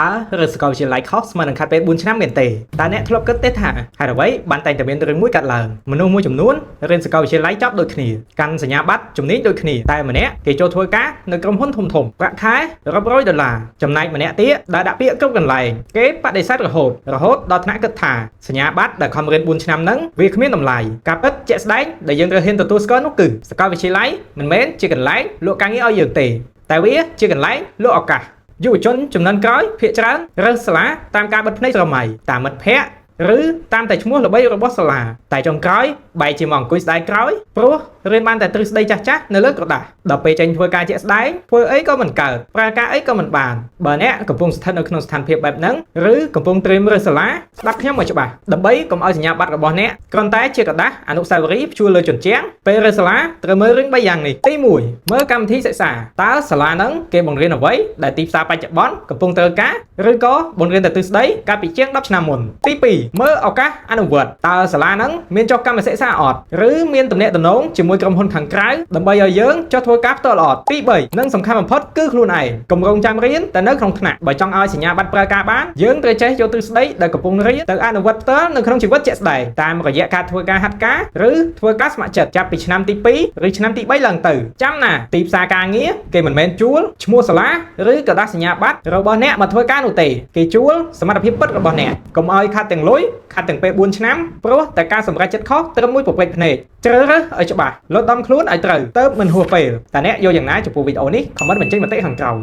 តើឬសកលវិទ្យាល័យខុសស្មើនឹងខាត់ពេទ្យ4ឆ្នាំមែនទេតើអ្នកធ្លាប់គិតទេថាហេតុអ្វីបានតែងតែមានរឿងមួយកាត់ឡើងមនុស្សមួយចំនួនរៀនសកលវិទ្យាល័យចប់ដូចគ្នាកាន់សញ្ញាបត្រជំនាញដូចគ្នាតែម្នាក់គេចូលធ្វើការនៅក្រុមហ៊ុនធំប្រាក់ខែរាប់រយដុល្លារចំណែកម្នាក់ទៀតដែលដាក់ពាក្យគ្រប់កន្លែងគេបដិសេធរហូតដល់ថ្នាក់គិតថាសញ្ញាបត្រដែលខំរៀន4ឆ្នាំហ្នឹងវាគ្មានតម្លៃការពិតជាក់ស្ដែងដែលយើងត្រូវហ៊ានទទួលស្គាល់នោះគឺសកលវិទ្យាល័យមិនមែនជាកន្លែងលក់ការងារឲ្យយើងទេតែវាជាកន្លែងលក់ឱកាសយុវជនចំនួនក្រោយភាគច្រើនរើសសាលាតាមការបិទភ្នែកស្រមៃតាមមិត្តភ័ក្តិឬតាមតែឈ្មោះល្បីរបស់សាលាតែចុងក្រោយបែរជាមកអង្គុយស្ដាយក្រោយព្រោះរៀនបានតែទ្រឹស្ដីចាស់ៗនៅលើក្រដាសដល់ពេលចេញធ្វើការជាក់ស្ដែងធ្វើអីក៏មិនកើតប្រើការអីក៏មិនបានបើអ្នកកំពុងស្ថិតនៅក្នុងស្ថានភាពបែបហ្នឹងឬកំពុងត្រៀមរើសសាលាស្ដាប់ខ្ញុំឲ្យច្បាស់ដើម្បីកុំឲ្យសញ្ញាបត្ររបស់អ្នកគ្រាន់តែជាក្រដាសអនុស្សាវរីយ៍ព្យួរលើជញ្ជាំងពេលរើសសាលាត្រូវមើលរឿង3យ៉ាងនេះទី1មើលកម្មវិធីសិក្សាតើសាលាហ្នឹងគេបង្រៀនអ្វីដែលទីផ្សារបច្ចុប្បន្នកំពុងត្រូវការឬក៏បង្រៀនតែទ្រឹស្ដីកាលពីជាង10ឆ្នាំមុនទី2មើលឱកាសអនុវត្តតើសាលាហ្នឹងមានចុះកម្មសិក្សាអត់ឬមានទំនាក់ទំនងជាមួយក្រុមហ៊ុនខាងក្រៅដើម្បីឲ្យយើងចុះធ្វើការផ្ទាល់អត់ទី3និងសំខាន់បំផុតគឺខ្លួនឯងកុំរងចាំរៀនតែនៅក្នុងថ្នាក់បើចង់ឲ្យសញ្ញាបត្រប្រើការបានយើងត្រូវចេះយកទ្រឹស្ដីដែលកំពុងរៀនទៅអនុវត្តផ្ទាល់នៅក្នុងជីវិតជាក់ស្ដែងតាមរយៈការធ្វើការហាត់ការឬធ្វើការស្ម័គ្រចិត្តចាប់ពីឆ្នាំទី2ឬឆ្នាំទី3ឡើងទៅចាំណាទីផ្សារការងារគេមិនមែនជួលឈ្មោះសាលាឬក្រដាសសញ្ញាបត្ររបស់អ្នកមកធ្វើការនោះទេគេជួលសមត្ថភាពពិតរបស់អ្នកកុំឲ្យខាត់ទាំងលុយខាត់ទាំងពេល4ឆ្នាំព្រោះតែការសម្រេចចិត្តខុសត្រឹមមួយប្រពេចភ្នែកជ្រើសរើសឲ្យច្បាស់លត់ដំខ្លួនឲ្យត្រូវទៅមិនហួសពេលតែអ្នកយកយ៉ាងណាចំពោះវីដេអូនេះខមមិនបញ្ចេញមតិខាងក្រោម